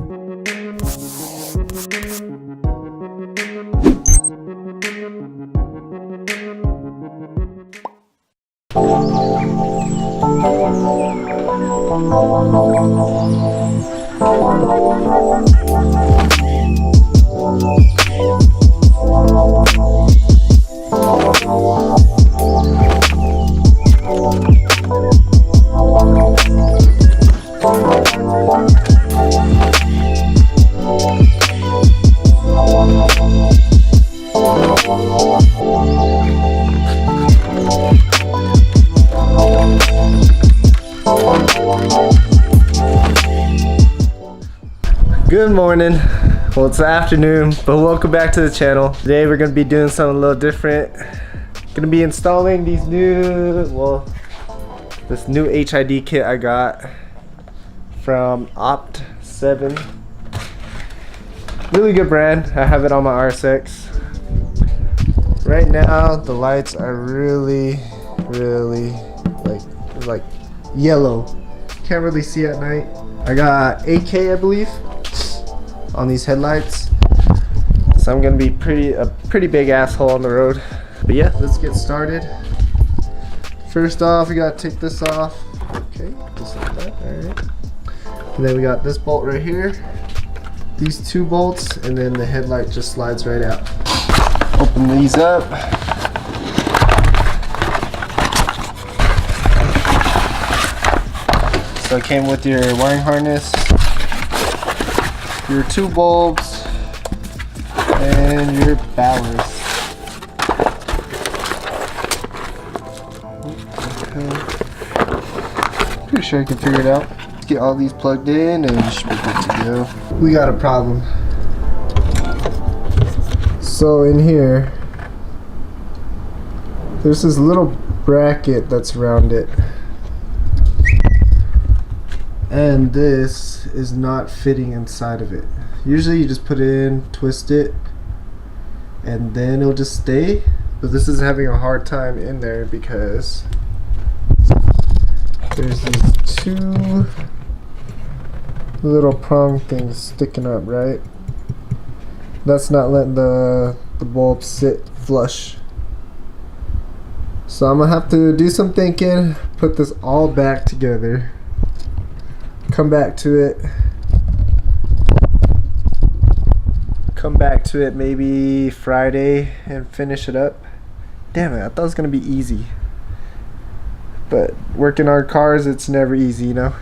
Good morning. Well, it's the afternoon, but welcome back to the channel. Today we're gonna be doing something a little different. Gonna be installing these this new HID kit I got from Opt7. Really good brand. I have it on my RSX. Right now, the lights are really like yellow. Can't really see at night. I got 8K, I believe, on these headlights, so I'm gonna be a pretty big asshole on the road. But yeah, let's get started. First off, we gotta take this off. Okay, just like that. All right. And then we got this bolt right here, these two bolts, and then the headlight just slides right out. Open these up. So it came with your wiring harness, your two bulbs, and your ballast. Okay. Pretty sure I can figure it out. Let's get all these plugged in and you should be good to go. We got a problem. So in here, there's this little bracket that's around it. And this is not fitting inside of it. Usually you just put it in, twist it, and then it'll just stay. But this is having a hard time in there because there's these two little prong things sticking up, right? That's not letting the bulb sit flush. So I'm gonna have to do some thinking, put this all back together, come back to it maybe Friday and finish it up. Damn it, I thought it was gonna be easy, but working on cars, it's never easy, you know.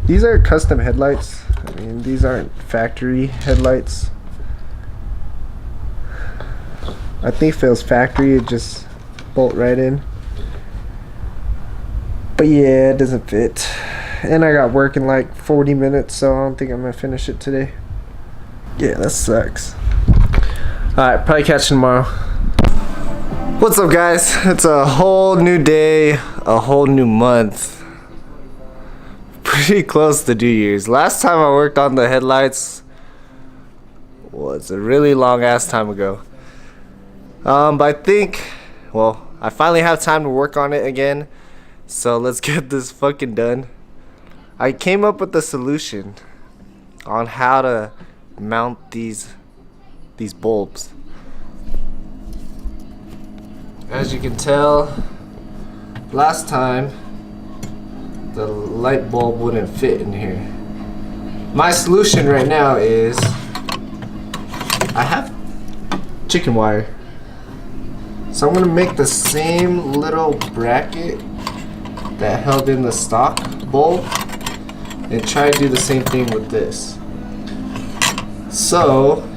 These are custom headlights. I mean, these aren't factory headlights. I think if it was factory, it just bolt right in, but yeah, it doesn't fit. And I got work in like 40 minutes, so I don't think I'm gonna finish it today. Yeah, that sucks. Alright, probably catch you tomorrow. What's up, guys? It's a whole new day, a whole new month. Pretty close to New Year's. Last time I worked on the headlights was a really long ass time ago. But I think, well, I finally have time to work on it again. So let's get this fucking done. I came up with a solution on how to mount these bulbs. As you can tell, last time the light bulb wouldn't fit in here. My solution right now is I have chicken wire. So I'm gonna make the same little bracket that held in the stock bulb and try to do the same thing with this. So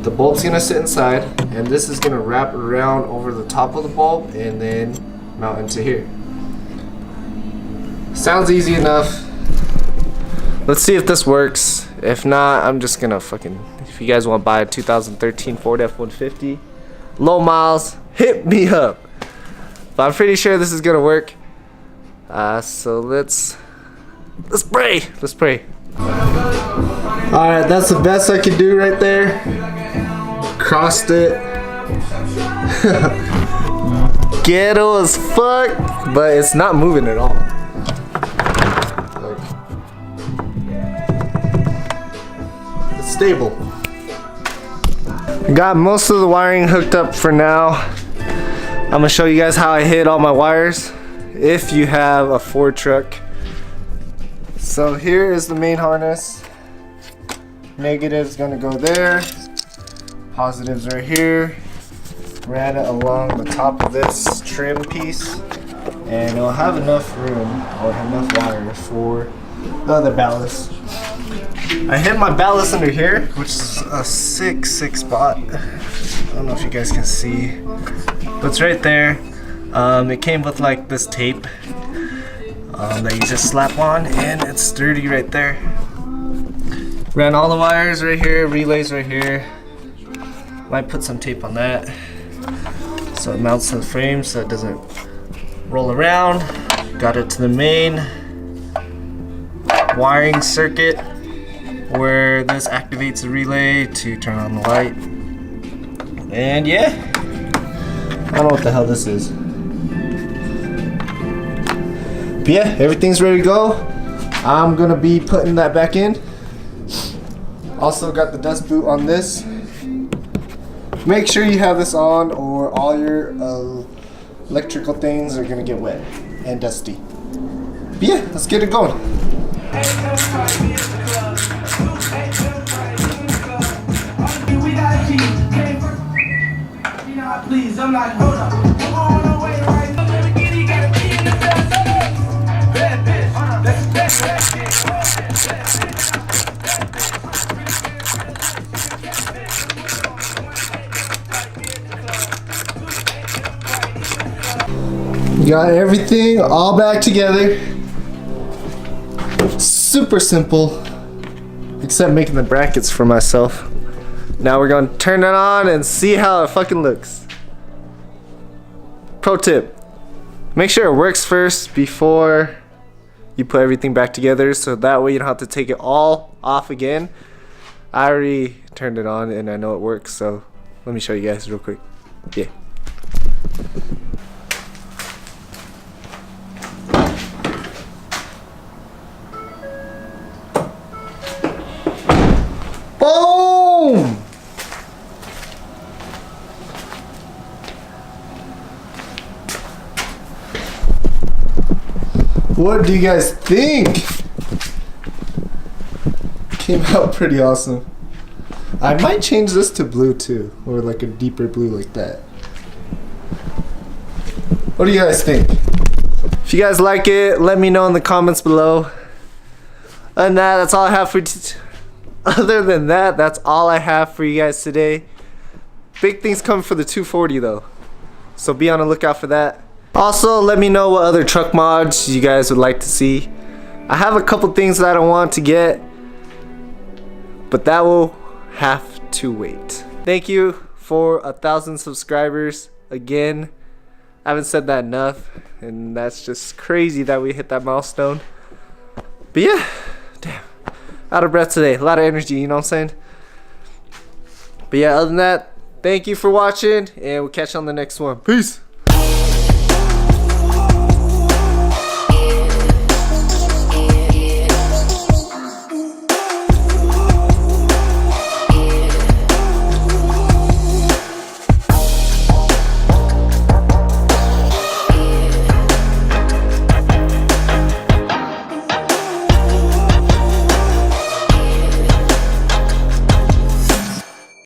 the bulb's gonna sit inside, and this is gonna wrap around over the top of the bulb and then mount into here. Sounds easy enough. Let's see if this works. If not, I'm just gonna if you guys want to buy a 2013 Ford F-150, low miles, hit me up. But I'm pretty sure this is gonna work. So let's pray. Let's pray. Alright, that's the best I can do right there. Crossed it. Ghetto as fuck, but it's not moving at all. stable. Got most of the wiring hooked up for now. I'm gonna show you guys how I hit all my wires if you have a Ford truck. So here is the main harness. Negative's gonna go there. Positive's right here. Ran it along the top of this trim piece, and it'll have enough room or enough wire for the other ballast. I hid my ballast under here, which is a sick spot. I don't know if you guys can see, but it's right there. It came with like this tape that you just slap on, and it's sturdy right there. Ran all the wires right here, relays right here. Might put some tape on that so it mounts to the frame so it doesn't roll around. Got it to the main wiring circuit where this activates the relay to turn on the light. And yeah, I don't know what the hell this is. But yeah, everything's ready to go. I'm gonna be putting that back in. Also got the dust boot on this. Make sure you have this on or all your electrical things are gonna get wet and dusty. But yeah, let's get it going. Please, I'm like, hold up. I'm on the way right now. Let me get it, gotta be in the best. Bad bitch, that's bad bitch. Got everything all back together. Super simple, except making the brackets for myself. Now we're gonna turn it on and see how it fucking looks. Pro tip, make sure it works first before you put everything back together, so that way you don't have to take it all off again. I already turned it on and I know it works, so let me show you guys real quick. Yeah. Boom! What do you guys think? Came out pretty awesome. I might change this to blue too, or like a deeper blue like that. What do you guys think? If you guys like it, let me know in the comments below. Other than that, that's all I have for Other than that, that's all I have for you guys today. Big things coming for the 240 though, so be on the lookout for that. Also, let me know what other truck mods you guys would like to see. I have a couple things that I want to get, but that will have to wait. Thank you for 1,000 subscribers again. I haven't said that enough, and that's just crazy that we hit that milestone. But yeah, damn, out of breath today, a lot of energy, you know what I'm saying? But yeah, other than that, thank you for watching, and we'll catch you on the next one. Peace.